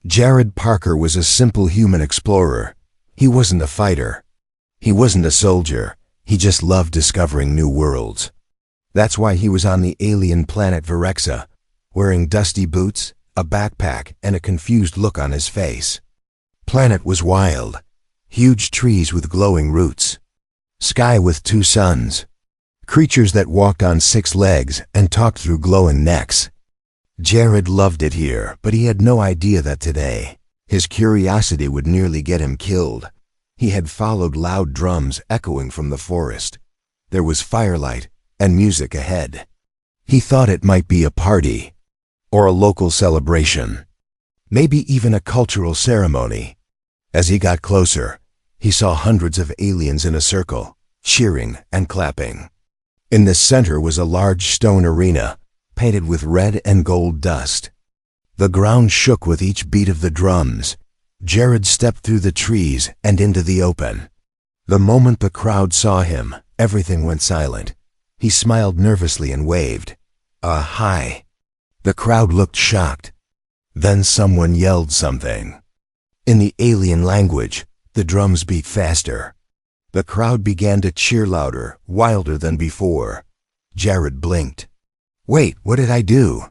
Jared Parker was a simple human explorer. He wasn't a fighter. He wasn't a soldier. He just loved discovering new worlds. That's why he was on the alien planet Virexa, wearing dusty boots, a backpack, and a confused look on his face. Planet was wild. Huge trees with glowing roots. Sky with 2 suns. Creatures that walked on 6 legs and talked through glowing necks. Jared loved it here, but he had no idea that today, his curiosity would nearly get him killed. He had followed loud drums echoing from the forest. There was firelight and music ahead. He thought it might be a party, or a local celebration, maybe even a cultural ceremony. As he got closer, he saw hundreds of aliens in a circle, cheering and clapping. In the center was a large stone arena, painted with red and gold dust. The ground shook with each beat of the drums. Jared stepped through the trees and into the open. The moment the crowd saw him, everything went silent. He smiled nervously and waved. Hi. The crowd looked shocked. Then someone yelled something. In the alien language, the drums beat faster. The crowd began to cheer louder, wilder than before. Jared blinked. Wait, what did I do?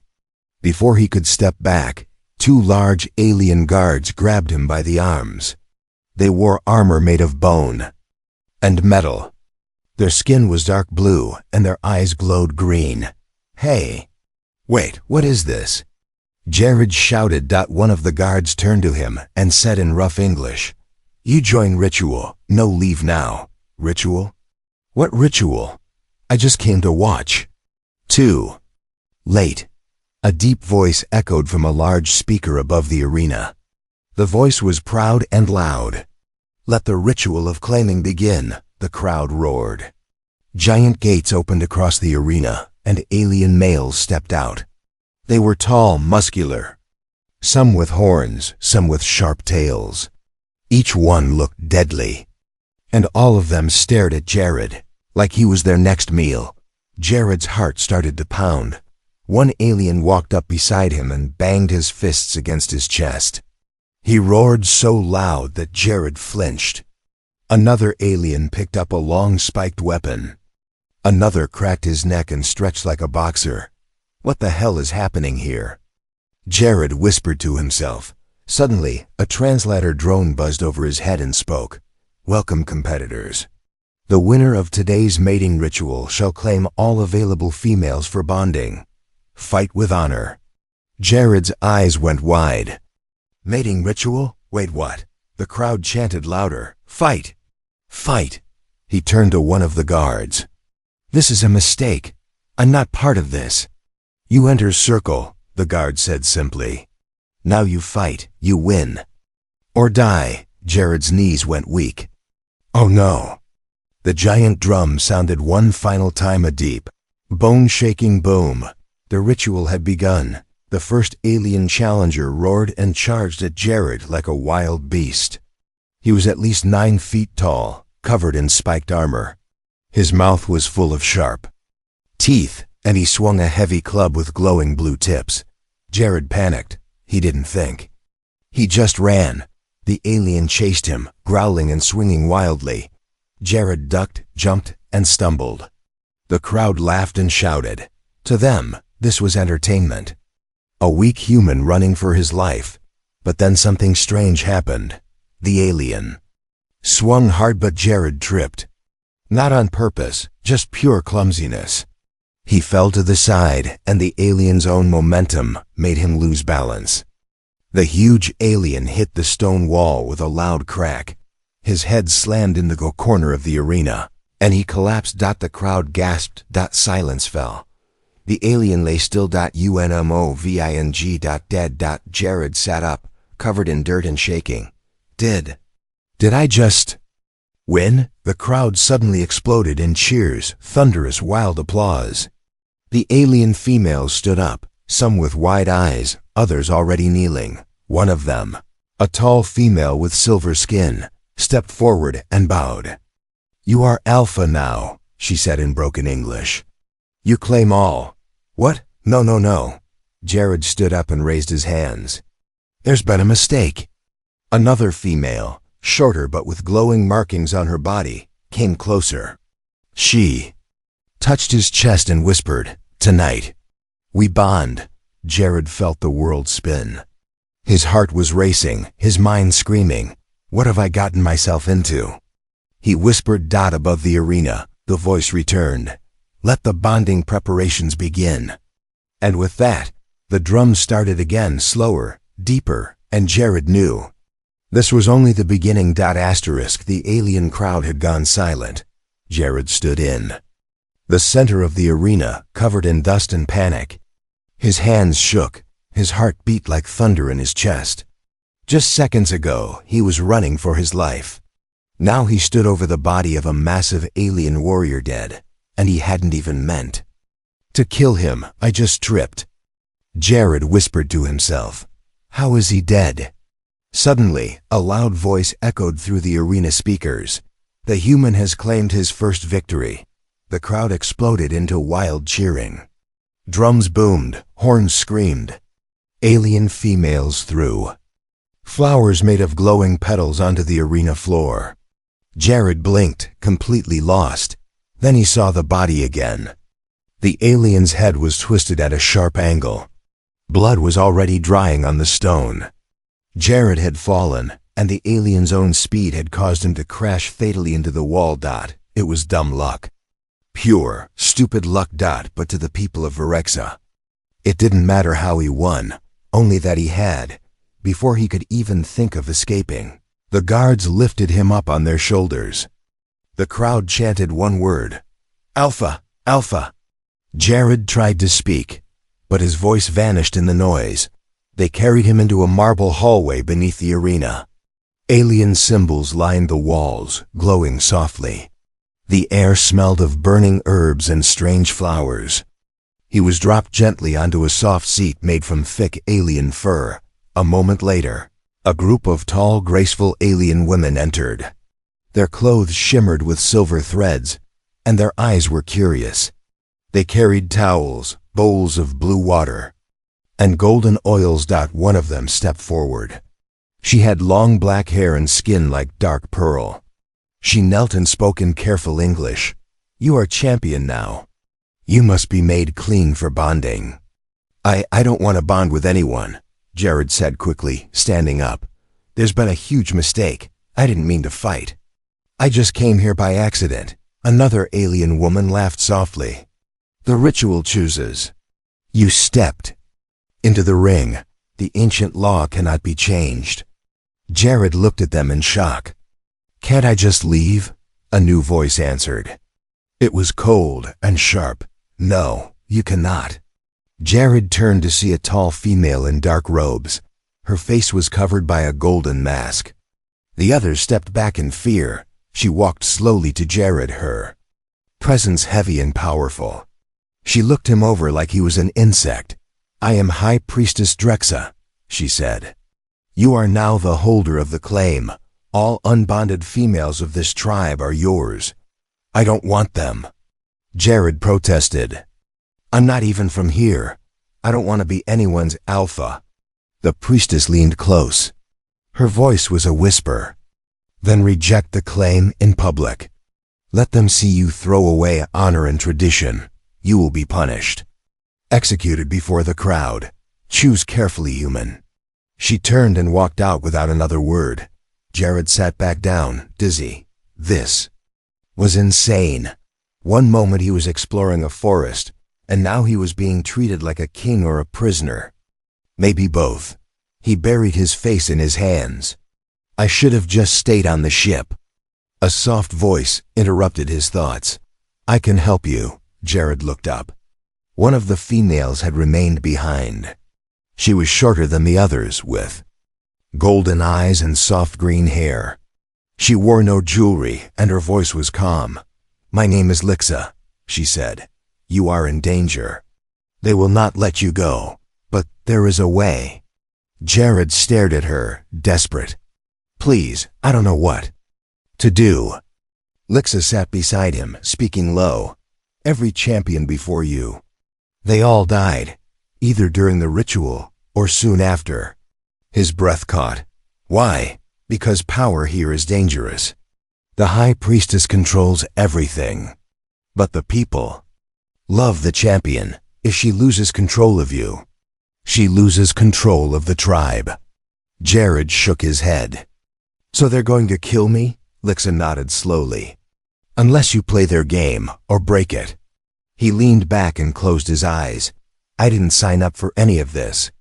Before he could step back, 2 large alien guards grabbed him by the arms. They wore armor made of bone and metal. Their skin was dark blue and their eyes glowed green. Hey! Wait, what is this? Jared shouted. One of the guards turned to him and said in rough English, You join ritual, no leave now. Ritual? What ritual? I just came to watch. 2. Late. A deep voice echoed from a large speaker above the arena. The voice was proud and loud. Let the ritual of claiming begin, the crowd roared. Giant gates opened across the arena, and alien males stepped out. They were tall, muscular. Some with horns, some with sharp tails. Each one looked deadly. And all of them stared at Jared, like he was their next meal. Jared's heart started to pound. One alien walked up beside him and banged his fists against his chest. He roared so loud that Jared flinched. Another alien picked up a long spiked weapon. Another cracked his neck and stretched like a boxer. What the hell is happening here? Jared whispered to himself. Suddenly, a translator drone buzzed over his head and spoke. Welcome, competitors. The winner of today's mating ritual shall claim all available females for bonding. Fight with honor. Jared's eyes went wide. Mating ritual? Wait, what? The crowd chanted louder. Fight! Fight! He turned to one of the guards. This is a mistake. I'm not part of this. You enter circle, the guard said simply. Now you fight, you win. Or die. Jared's knees went weak. Oh no. The giant drum sounded one final time, a deep, bone-shaking boom. The ritual had begun. The first alien challenger roared and charged at Jared like a wild beast. He was at least 9 feet tall, covered in spiked armor. His mouth was full of sharp teeth, and he swung a heavy club with glowing blue tips. Jared panicked. He didn't think. He just ran. The alien chased him, growling and swinging wildly. Jared ducked, jumped, and stumbled. The crowd laughed and shouted. To them, this was entertainment. A weak human running for his life. But then something strange happened. The alien swung hard, but Jared tripped. Not on purpose, just pure clumsiness. He fell to the side, and the alien's own momentum made him lose balance. The huge alien hit the stone wall with a loud crack. His head slammed into the corner of the arena, and he collapsed. The crowd gasped. Silence fell. The alien lay still. Unmoving. Dead. Jared sat up, covered in dirt and shaking. Did I just win? The crowd suddenly exploded in cheers, thunderous, wild applause. The alien females stood up, some with wide eyes, others already kneeling. One of them, a tall female with silver skin, stepped forward and bowed. You are Alpha now, she said in broken English. You claim all. What? No. Jared stood up and raised his hands. There's been a mistake." Another female, shorter but with glowing markings on her body, came closer. She touched his chest and whispered, "Tonight, we bond." Jared felt the world spin. His heart was racing, his mind screaming, "What have I gotten myself into?" He whispered above the arena. The voice returned, "Let the bonding preparations begin." And with that, the drums started again, slower, deeper, and Jared knew this was only the beginning. The alien crowd had gone silent. Jared stood in the center of the arena, covered in dust and panic. His hands shook, his heart beat like thunder in his chest. Just seconds ago, he was running for his life. Now he stood over the body of a massive alien warrior dead, and he hadn't even meant to kill him. "I just tripped," Jared whispered to himself. "How is he dead?" Suddenly, a loud voice echoed through the arena speakers. "The human has claimed his first victory." The crowd exploded into wild cheering. Drums boomed, horns screamed. Alien females threw flowers made of glowing petals onto the arena floor. Jared blinked, completely lost. Then he saw the body again. The alien's head was twisted at a sharp angle. Blood was already drying on the stone. Jared had fallen, and the alien's own speed had caused him to crash fatally into the wall. It was dumb luck. Pure, stupid luck. But to the people of Virexa, it didn't matter how he won, only that he had. Before he could even think of escaping, the guards lifted him up on their shoulders. The crowd chanted one word, "Alpha! Alpha!" Jared tried to speak, but his voice vanished in the noise. They carried him into a marble hallway beneath the arena. Alien symbols lined the walls, glowing softly. The air smelled of burning herbs and strange flowers. He was dropped gently onto a soft seat made from thick alien fur. A moment later, a group of tall, graceful alien women entered. Their clothes shimmered with silver threads, and their eyes were curious. They carried towels, bowls of blue water, and golden oils. One of them stepped forward. She had long black hair and skin like dark pearl. She knelt and spoke in careful English. "You are champion now. You must be made clean for bonding." I don't want to bond with anyone," Jared said quickly, standing up. "There's been a huge mistake. I didn't mean to fight. I just came here by accident." Another alien woman laughed softly. "The ritual chooses. You stepped into the ring. The ancient law cannot be changed." Jared looked at them in shock. "Can't I just leave?" a new voice answered. It was cold and sharp. "No, you cannot." Jared turned to see a tall female in dark robes. Her face was covered by a golden mask. The others stepped back in fear. She walked slowly to Jared, her presence heavy and powerful. She looked him over like he was an insect. "I am High Priestess Drexa," she said. "You are now the holder of the claim. All unbonded females of this tribe are yours." "I don't want them," Jared protested. "I'm not even from here. I don't want to be anyone's alpha." The priestess leaned close. Her voice was a whisper. "Then reject the claim in public. Let them see you throw away honor and tradition. You will be punished. Executed before the crowd. Choose carefully, human." She turned and walked out without another word. Jared sat back down, dizzy. This was insane. One moment he was exploring a forest, and now he was being treated like a king or a prisoner. Maybe both. He buried his face in his hands. "I should have just stayed on the ship." A soft voice interrupted his thoughts. "I can help you." Jared looked up. One of the females had remained behind. She was shorter than the others, with golden eyes and soft green hair. She wore no jewelry, and her voice was calm. "My name is Lixa," she said. "You are in danger. They will not let you go, but there is a way." Jared stared at her, desperate. "Please, I don't know what to do." Lixa sat beside him, speaking low. "Every champion before you, they all died, either during the ritual or soon after. His breath caught. Why? Because power here is dangerous. The High Priestess controls everything. But the people love the champion. If she loses control of you, she loses control of the tribe. Jared shook his head. So they're going to kill me? Lixa nodded slowly. Unless you play their game or break it. He leaned back and closed his eyes. I didn't sign up for any of this.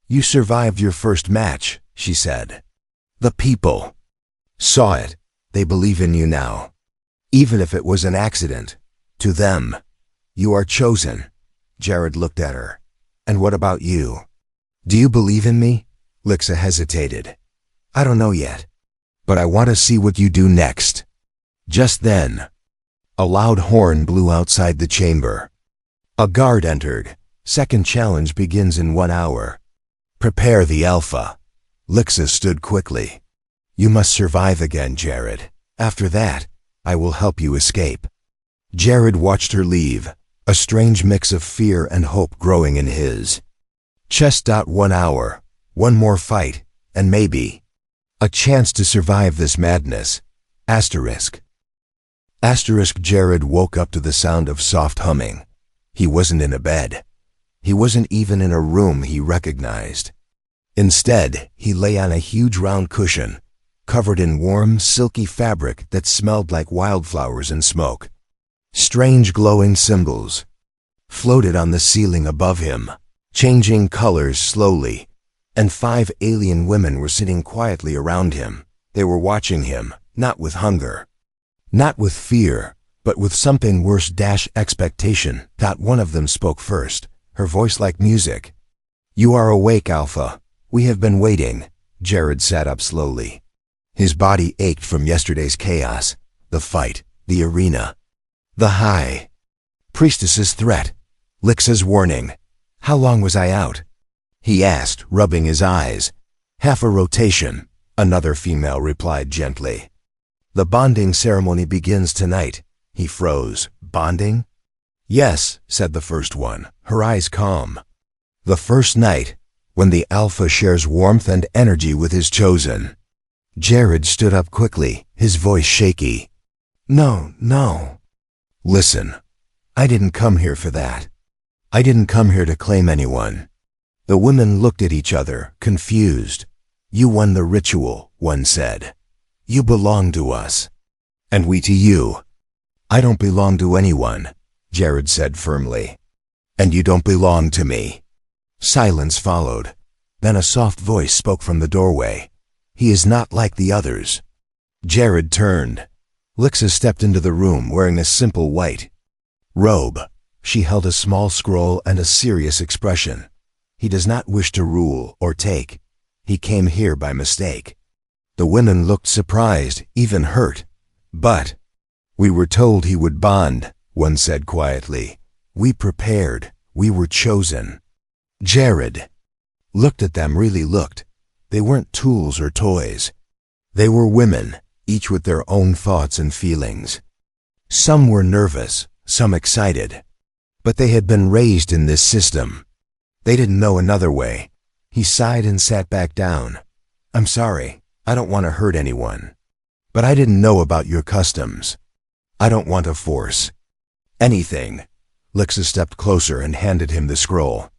You survived your first match, she said. The people saw it. They believe in you now. Even if it was an accident, to them, you are chosen. Jared looked at her. And what about you? Do you believe in me? Lixa hesitated. I don't know yet, but I want to see what you do next. Just then, a loud horn blew outside the chamber. A guard entered. Second challenge begins in 1 hour. Prepare the Alpha. Lixa stood quickly. You must survive again, Jared. After that, I will help you escape. Jared watched her leave, a strange mix of fear and hope growing in his chest. 1 hour, one more fight, and maybe a chance to survive this madness. Asterisk. Jared woke up to the sound of soft humming. He wasn't in a bed. He wasn't even in a room he recognized. Instead, he lay on a huge round cushion, covered in warm, silky fabric that smelled like wildflowers and smoke. Strange glowing symbols floated on the ceiling above him, changing colors slowly, and 5 alien women were sitting quietly around him. They were watching him, not with hunger, not with fear, but with something worse. Expectation. One of them spoke first, her voice like music. You are awake, Alpha. We have been waiting. Jared sat up slowly. His body ached from yesterday's chaos, the fight, the arena, the High Priestess's threat, Lixa's warning. How long was I out? He asked, rubbing his eyes. Half a rotation, another female replied gently. The bonding ceremony begins tonight. He froze. Bonding? Yes, said the first one, her eyes calm. The first night, when the Alpha shares warmth and energy with his chosen. Jared stood up quickly, his voice shaky. No. Listen, I didn't come here for that. I didn't come here to claim anyone. The women looked at each other, confused. You won the ritual, one said. You belong to us. And we to you. I don't belong to anyone, Jared said firmly. And you don't belong to me. Silence followed. Then a soft voice spoke from the doorway. He is not like the others. Jared turned. Lixa stepped into the room wearing a simple white robe. She held a small scroll and a serious expression. He does not wish to rule or take. He came here by mistake. The women looked surprised, even hurt. But we were told he would bond, one said quietly. We prepared. We were chosen. Jared looked at them, really looked. They weren't tools or toys. They were women, each with their own thoughts and feelings. Some were nervous, some excited. But they had been raised in this system. They didn't know another way. He sighed and sat back down. I'm sorry, I don't want to hurt anyone. But I didn't know about your customs. I don't want to force anything. Lixa stepped closer and handed him the scroll.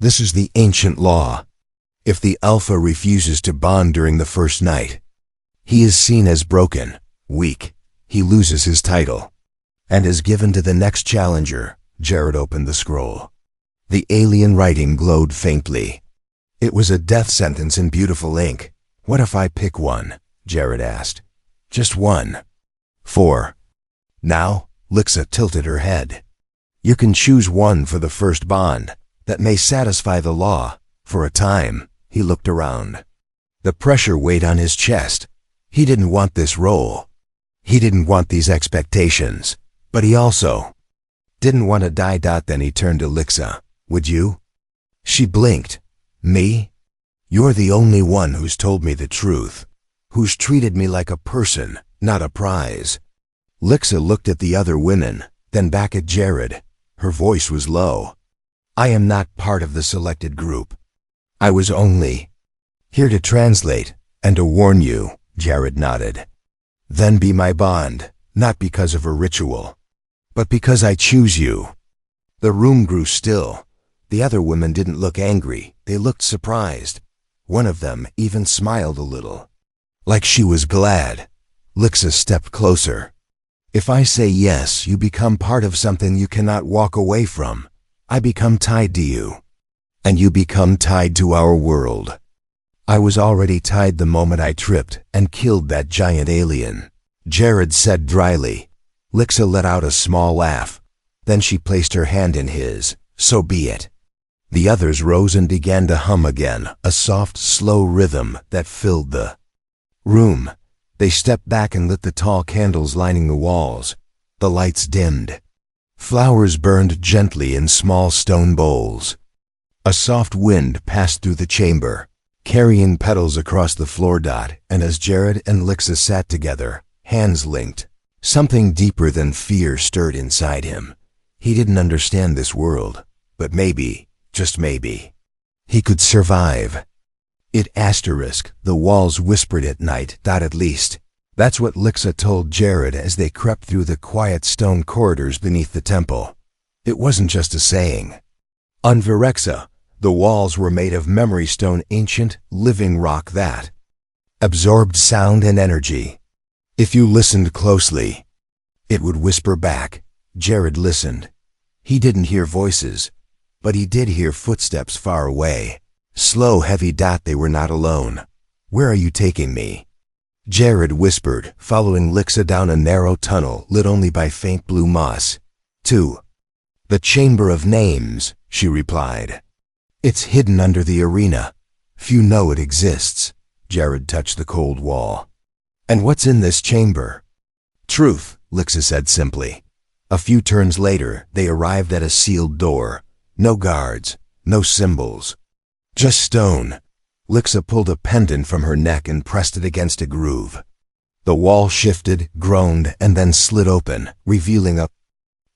This is the ancient law. If the Alpha refuses to bond during the first night, he is seen as broken, weak. He loses his title and is given to the next challenger. Jared opened the scroll. The alien writing glowed faintly. It was a death sentence in beautiful ink. What if I pick one? Jared asked. Just one. 4. Now, Lixa tilted her head. You can choose one for the first bond. That may satisfy the law. For a time, he looked around. The pressure weighed on his chest. He didn't want this role. He didn't want these expectations. But he also didn't want to die. Then he turned to Lixa. Would you? She blinked. Me? You're the only one who's told me the truth. Who's treated me like a person, not a prize. Lixa looked at the other women, then back at Jared. Her voice was low. I am not part of the selected group. I was only Here to translate, and to warn you, Jared nodded. Then be my bond, not because of a ritual, but because I choose you. The room grew still. The other women didn't look angry, they looked surprised. One of them even smiled a little. Like she was glad. Lixa stepped closer. If I say yes, you become part of something you cannot walk away from. I become tied to you. And you become tied to our world. I was already tied the moment I tripped and killed that giant alien, Jared said dryly. Lixa let out a small laugh. Then she placed her hand in his. So be it. The others rose and began to hum again, a soft, slow rhythm that filled the room. They stepped back and lit the tall candles lining the walls. The lights dimmed. Flowers burned gently in small stone bowls. A soft wind passed through the chamber, carrying petals across the floor. And as Jared and Lixa sat together, hands linked, something deeper than fear stirred inside him. He didn't understand this world, but maybe, just maybe, he could survive. The walls whispered at night. At least, that's what Lixa told Jared as they crept through the quiet stone corridors beneath the temple. It wasn't just a saying. On Virexa, the walls were made of memory stone, ancient, living rock that absorbed sound and energy. If you listened closely, it would whisper back. Jared listened. He didn't hear voices, but he did hear footsteps far away. Slow, heavy. They were not alone. Where are you taking me? Jared whispered, following Lixa down a narrow tunnel lit only by faint blue moss. To the Chamber of Names, she replied. It's hidden under the arena. Few know it exists. Jared touched the cold wall. And what's in this chamber? Truth, Lixa said simply. A few turns later, they arrived at a sealed door. No guards, no symbols. Just stone. Lixa pulled a pendant from her neck and pressed it against a groove. The wall shifted, groaned, and then slid open, revealing a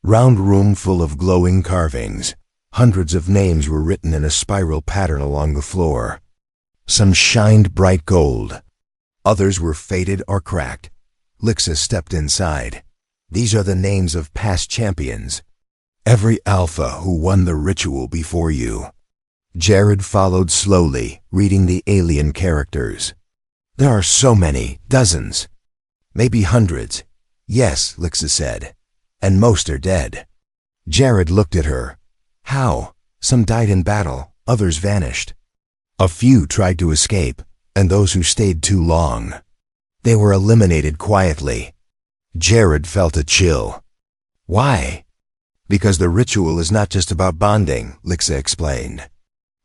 round room full of glowing carvings. Hundreds of names were written in a spiral pattern along the floor. Some shined bright gold. Others were faded or cracked. Lixa stepped inside. These are the names of past champions. Every alpha who won the ritual before you. Jared followed slowly, reading the alien characters. There are so many, dozens. Maybe hundreds. Yes, Lixa said. And most are dead. Jared looked at her. How? Some died in battle, others vanished. A few tried to escape, and those who stayed too long. They were eliminated quietly. Jared felt a chill. Why? Because the ritual is not just about bonding, Lixa explained.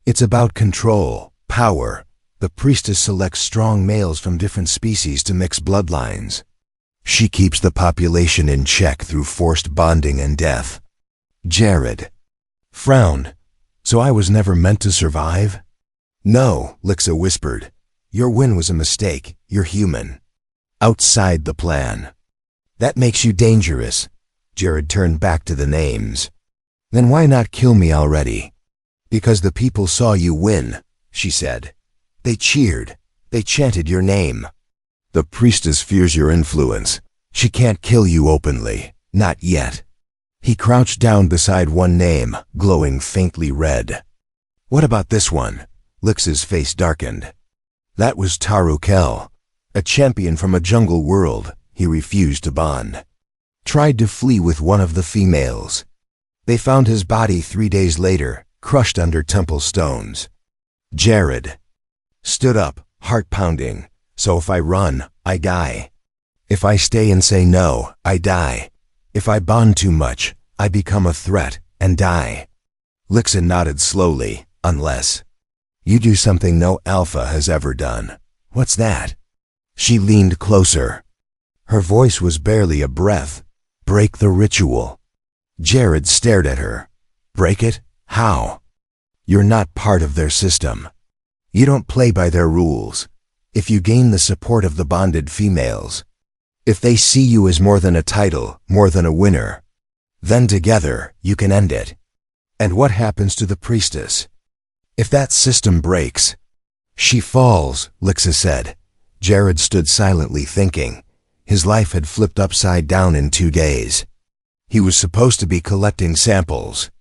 It's about control, power. The priestess selects strong males from different species to mix bloodlines. She keeps the population in check through forced bonding and death. Jared frowned. So I was never meant to survive? No, Lixa whispered. Your win was a mistake. You're human. Outside the plan. That makes you dangerous. Jared turned back to the names. Then why not kill me already? Because the people saw you win, she said. They cheered. They chanted your name. The priestess fears your influence. She can't kill you openly. Not yet. He crouched down beside one name, glowing faintly red. What about this one? Lix's face darkened. That was Tarukel, a champion from a jungle world. He refused to bond. Tried to flee with one of the females. They found his body 3 days later, crushed under temple stones. Jared stood up, heart pounding. So if I run, I die. If I stay and say no, I die. If I bond too much, I become a threat and die. Lixa nodded slowly. Unless you do something no alpha has ever done. What's that? She leaned closer. Her voice was barely a breath. Break the ritual. Jared stared at her. Break it? How? You're not part of their system. You don't play by their rules. If you gain the support of the bonded females, if they see you as more than a title, more than a winner, then together you can end it. And what happens to the priestess? If that system breaks, She falls, Lixa said. Jared stood silently thinking. His life had flipped upside down in 2 days. He was supposed to be collecting samples,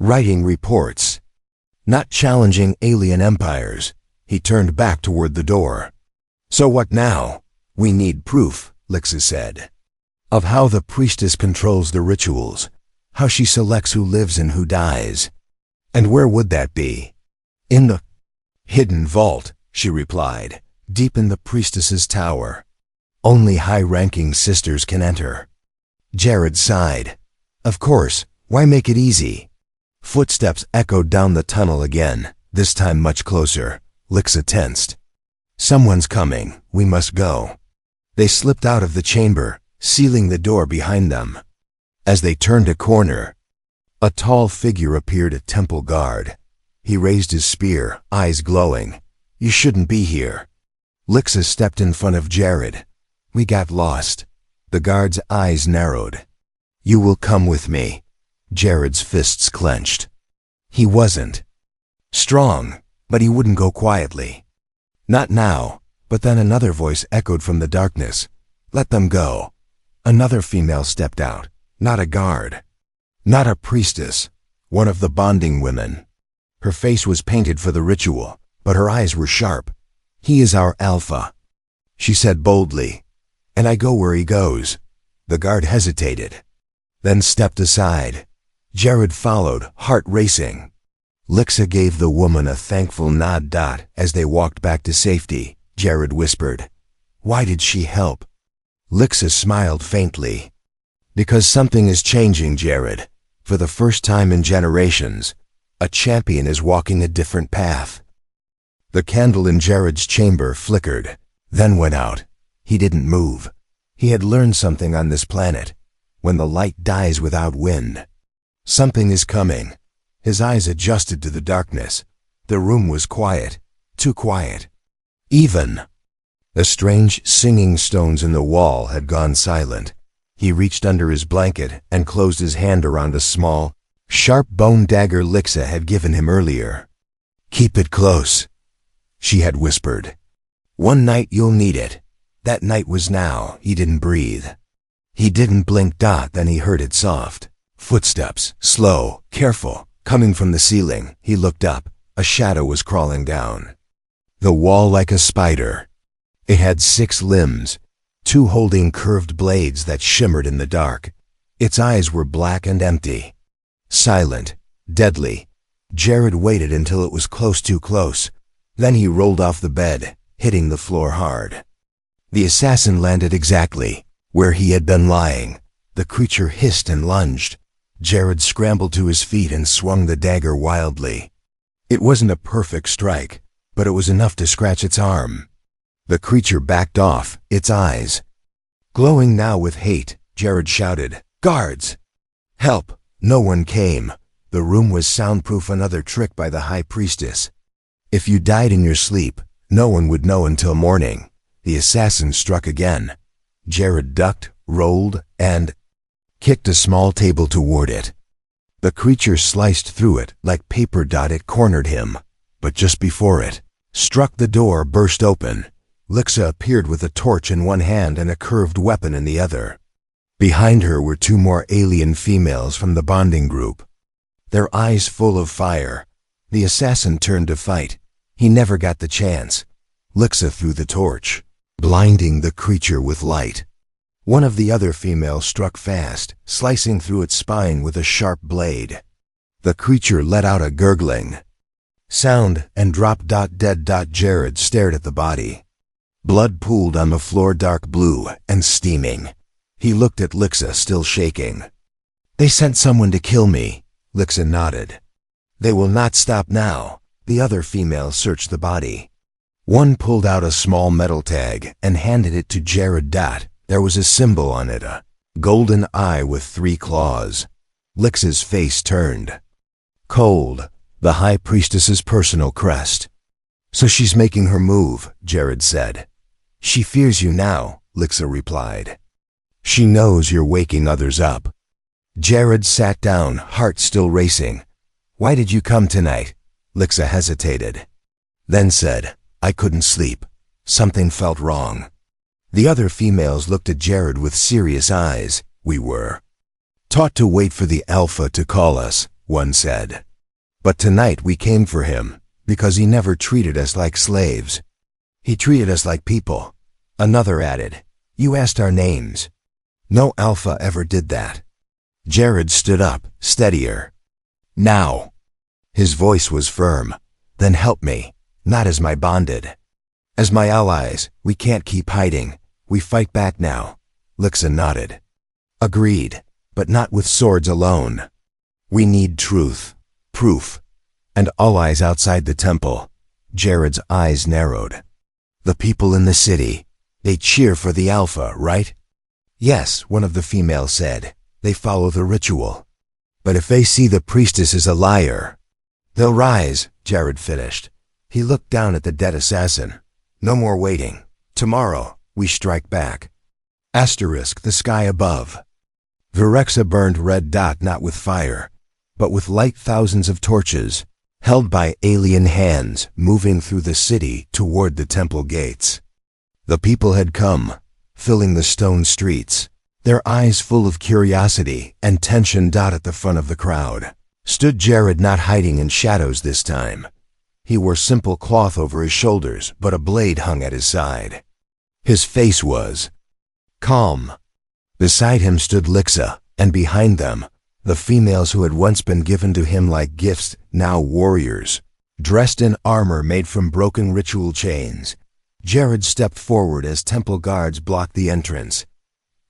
writing reports, not challenging alien empires. He turned back toward the door. So what now? We need proof, Lixa said, of how the priestess controls the rituals, how she selects who lives and who dies. And where would that be? In the hidden vault, she replied, deep in the priestess's tower. Only high-ranking sisters can enter. Jared sighed. Of course, why make it easy? Footsteps echoed down the tunnel again, this time much closer. Lixa tensed. Someone's coming, we must go. They slipped out of the chamber, sealing the door behind them. As they turned a corner, a tall figure appeared, a temple guard. He raised his spear, eyes glowing. You shouldn't be here. Lixa stepped in front of Jared. We got lost. The guard's eyes narrowed. You will come with me. Jared's fists clenched. He wasn't strong, but he wouldn't go quietly. Not now. But then another voice echoed from the darkness. Let them go. Another female stepped out. Not a guard. Not a priestess. One of the bonding women. Her face was painted for the ritual, but her eyes were sharp. He is our alpha, she said boldly. And I go where he goes. The guard hesitated, then stepped aside. Jared followed, heart racing. Lixa gave the woman a thankful nod. As they walked back to safety, Jared whispered, Why did she help? Lixa smiled faintly. Because something is changing, Jared. For the first time in generations, a champion is walking a different path. The candle in Jared's chamber flickered, then went out. He didn't move. He had learned something on this planet. When the light dies without wind, something is coming. His eyes adjusted to the darkness. The room was quiet, too quiet. Even the strange singing stones in the wall had gone silent. He reached under his blanket and closed his hand around a small, sharp bone dagger Lixa had given him earlier. Keep it close, she had whispered. One night you'll need it. That night was now. He didn't breathe. He didn't blink. Then he heard it soft. Footsteps, slow, careful, coming from the ceiling. He looked up. A shadow was crawling down the wall like a spider. It had 6 limbs, 2 holding curved blades that shimmered in the dark. Its eyes were black and empty. Silent, deadly. Jared waited until it was close, too close. Then he rolled off the bed, hitting the floor hard. The assassin landed exactly where he had been lying. The creature hissed and lunged. Jared scrambled to his feet and swung the dagger wildly. It wasn't a perfect strike, but it was enough to scratch its arm. The creature backed off, its eyes glowing now with hate. Jared shouted, Guards! Help! No one came. The room was soundproof, another trick by the high priestess. If you died in your sleep, no one would know until morning. The assassin struck again. Jared ducked, rolled, and kicked a small table toward it. The creature sliced through it like paper. It cornered him, but just before it struck, the door burst open. Lixa appeared with a torch in one hand and a curved weapon in the other. Behind her were 2 more alien females from the bonding group, their eyes full of fire. The assassin turned to fight. He never got the chance. Lixa threw the torch, blinding the creature with light. One of the other females struck fast, slicing through its spine with a sharp blade. The creature let out a gurgling sound and dropped. Dead. Jared stared at the body. Blood pooled on the floor, dark blue and steaming. He looked at Lixa, still shaking. They sent someone to kill me. Lixa nodded. They will not stop now. The other female searched the body. One pulled out a small metal tag and handed it to Jared. There was a symbol on it, a golden eye with 3 claws. Lixa's face turned cold, the high priestess's personal crest. So she's making her move, Jared said. She fears you now, Lixa replied. She knows you're waking others up. Jared sat down, heart still racing. Why did you come tonight? Lixa hesitated, then said, I couldn't sleep. Something felt wrong. The other females looked at Jared with serious eyes. We were taught to wait for the Alpha to call us, one said. But tonight we came for him, because he never treated us like slaves. He treated us like people. Another added, you asked our names. No Alpha ever did that. Jared stood up, steadier. Now. His voice was firm. Then help me, not as my bonded. As my allies, we can't keep hiding. We fight back now. Lixa nodded. Agreed, but not with swords alone. We need truth, proof, and all eyes outside the temple. Jared's eyes narrowed. The people in the city, they cheer for the Alpha, right? Yes, one of the females said. They follow the ritual. But if they see the priestess is a liar, they'll rise, Jared finished. He looked down at the dead assassin. No more waiting. Tomorrow, we strike back. Asterisk the sky above. Virexa burned red dot not with fire, but with light thousands of torches, held by alien hands moving through the city toward the temple gates. The people had come, filling the stone streets, their eyes full of curiosity and tension. At the front of the crowd stood Jared, not hiding in shadows this time. He wore simple cloth over his shoulders, but a blade hung at his side. His face was calm. Beside him stood Lixa, and behind them, the females who had once been given to him like gifts, now warriors, dressed in armor made from broken ritual chains. Jared stepped forward as temple guards blocked the entrance.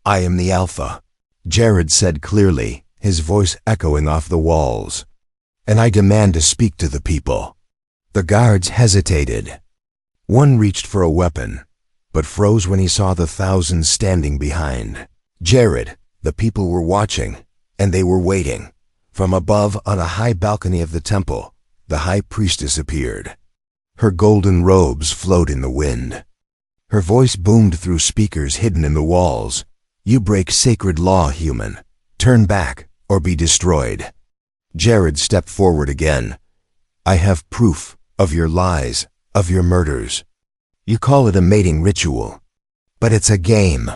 I am the Alpha, Jared said clearly, his voice echoing off the walls. And I demand to speak to the people. The guards hesitated. One reached for a weapon, but froze when he saw the thousands standing behind Jared. The people were watching, and they were waiting. From above, on a high balcony of the temple, the high priestess appeared. Her golden robes flowed in the wind. Her voice boomed through speakers hidden in the walls. You break sacred law, human. Turn back, or be destroyed. Jared stepped forward again. I have proof of your lies, of your murders. You call it a mating ritual, but it's a game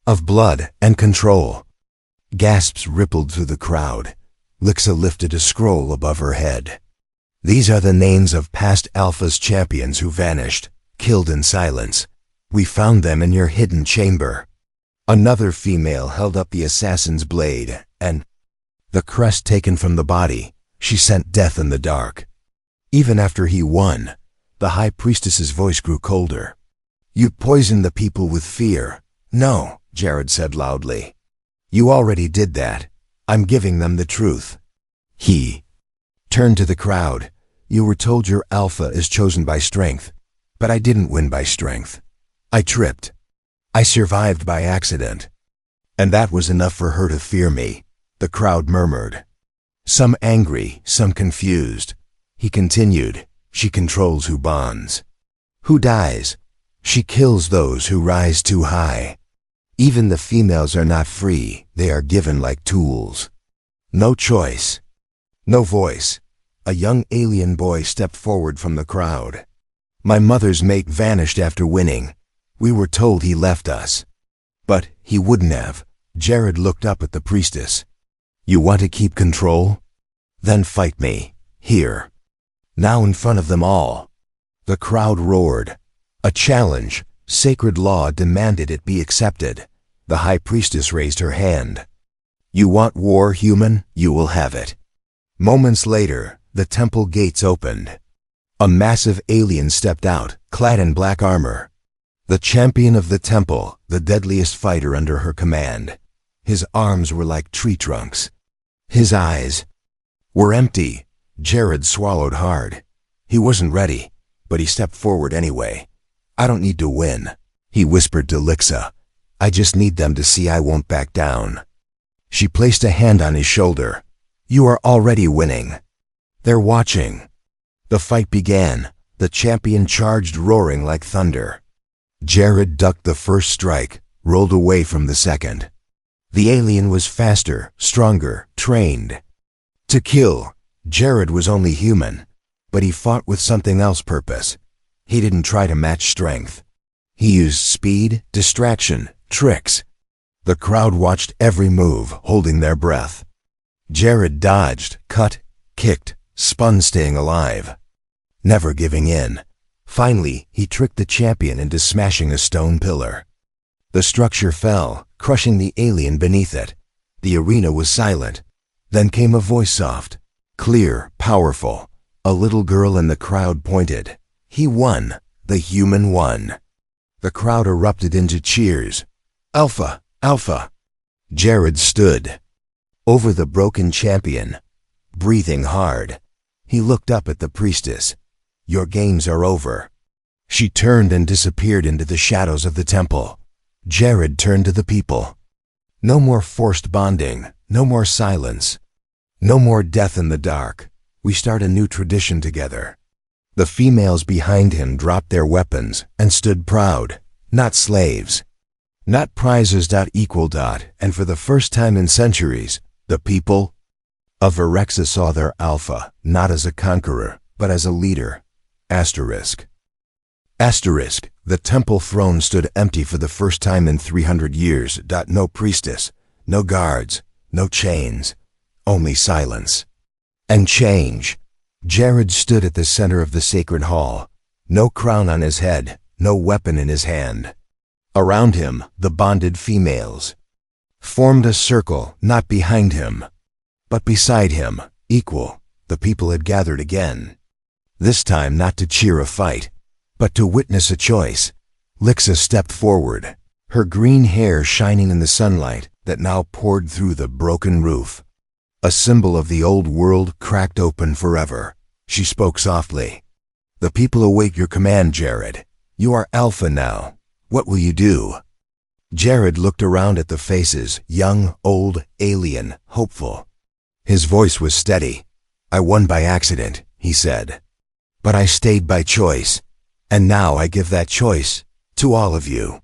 of blood and control. Gasps rippled through the crowd. Lixa lifted a scroll above her head. These are the names of past Alpha's champions who vanished, killed in silence. We found them in your hidden chamber. Another female held up the assassin's blade, and the crest taken from the body. She sent death in the dark. Even after he won, the high priestess's voice grew colder. You poisoned the people with fear. No, Jared said loudly. You already did that. I'm giving them the truth. He turned to the crowd. You were told your Alpha is chosen by strength, but I didn't win by strength. I tripped. I survived by accident. And that was enough for her to fear me, the crowd murmured. Some angry, some confused. He continued, she controls who bonds. Who dies? She kills those who rise too high. Even the females are not free, they are given like tools. No choice. No voice. A young alien boy stepped forward from the crowd. My mother's mate vanished after winning. We were told he left us. But he wouldn't have. Jared looked up at the priestess. You want to keep control? Then fight me, here. Now in front of them all. The crowd roared. A challenge. Sacred law demanded it be accepted. The high priestess raised her hand. You want war, human? You will have it. Moments later, the temple gates opened. A massive alien stepped out, clad in black armor. The champion of the temple, the deadliest fighter under her command. His arms were like tree trunks. His eyes were empty. Jared swallowed hard. He wasn't ready, but he stepped forward anyway. I don't need to win, he whispered to Lixa. I just need them to see I won't back down. She placed a hand on his shoulder. You are already winning. They're watching. The fight began. The champion charged, roaring like thunder. Jared ducked the first strike, rolled away from the second. The alien was faster, stronger, trained to kill. Jared was only human, but he fought with something else, purpose. He didn't try to match strength. He used speed, distraction, tricks. The crowd watched every move, holding their breath. Jared dodged, cut, kicked, spun, staying alive, never giving in. Finally, he tricked the champion into smashing a stone pillar. The structure fell, crushing the alien beneath it. The arena was silent. Then came a voice, soft, clear, powerful. A little girl in the crowd pointed. He won. The human won. The crowd erupted into cheers. Alpha! Alpha! Jared stood over the broken champion, breathing hard. He looked up at the priestess. Your games are over. She turned and disappeared into the shadows of the temple. Jared turned to the people. No more forced bonding, no more silence, no more death in the dark. We start a new tradition together. The females behind him dropped their weapons and stood proud, not slaves, not prizes. Equal. And for the first time in centuries, the people of Erexa saw their alpha not as a conqueror, but as a leader. Asterisk. Asterisk. The temple throne stood empty for the first time in 300 years. No priestess, no guards, no chains, only silence and change. Jared stood at the center of the sacred hall, no crown on his head, no weapon in his hand. Around him, the bonded females formed a circle, not behind him, but beside him, equal. The people had gathered again, this time not to cheer a fight, but to witness a choice. Lixa stepped forward, her green hair shining in the sunlight that now poured through the broken roof. A symbol of the old world cracked open forever. She spoke softly. The people await your command, Jared. You are alpha now. What will you do? Jared looked around at the faces, young, old, alien, hopeful. His voice was steady. I won by accident, he said. But I stayed by choice. And now I give that choice to all of you.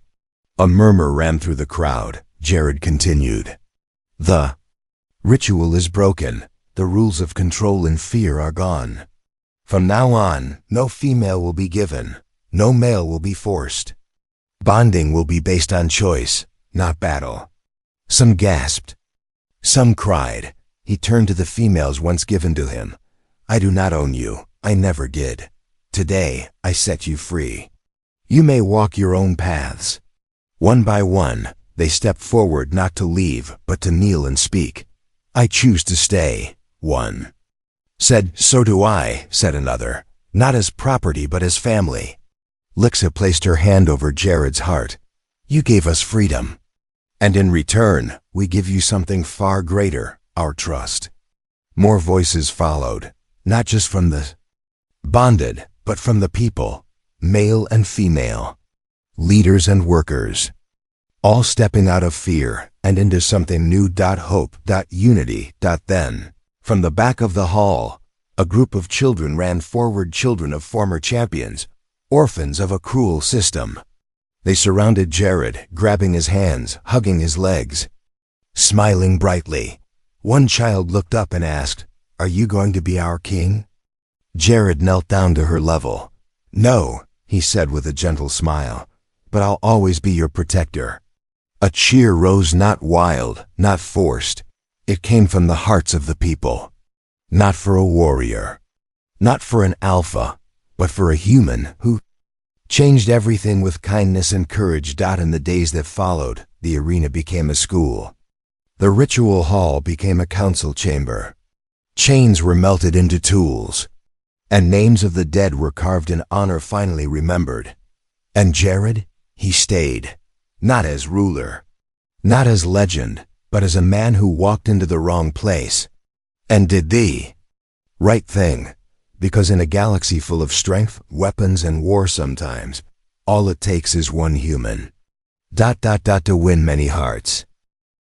A murmur ran through the crowd. Jared continued. The ritual is broken. The rules of control and fear are gone. From now on, no female will be given. No male will be forced. Bonding will be based on choice, not battle. Some gasped. Some cried. He turned to the females once given to him. I do not own you. I never did. Today, I set you free. You may walk your own paths. One by one, they stepped forward, not to leave, but to kneel and speak. I choose to stay, one said. So do I, said another. Not as property, but as family. Lixa placed her hand over Jared's heart. You gave us freedom. And in return, we give you something far greater, our trust. More voices followed, not just from the bonded, but from the people, male and female, leaders and workers, all stepping out of fear and into something new. Hope. Unity. Then, from the back of the hall, a group of children ran forward, children of former champions, orphans of a cruel system. They surrounded Jared, grabbing his hands, hugging his legs, smiling brightly. One child looked up and asked, Are you going to be our king? Jared knelt down to her level. No, he said with a gentle smile, but I'll always be your protector. A cheer rose, not wild, not forced. It came from the hearts of the people. Not for a warrior, not for an alpha, but for a human who changed everything with kindness and courage. In the days that followed, the arena became a school. The ritual hall became a council chamber. Chains were melted into tools, and names of the dead were carved in honor, finally remembered. And Jared, he stayed, not as ruler, not as legend, but as a man who walked into the wrong place and did the right thing. Because in a galaxy full of strength, weapons, and war, sometimes all it takes is one human to win many hearts.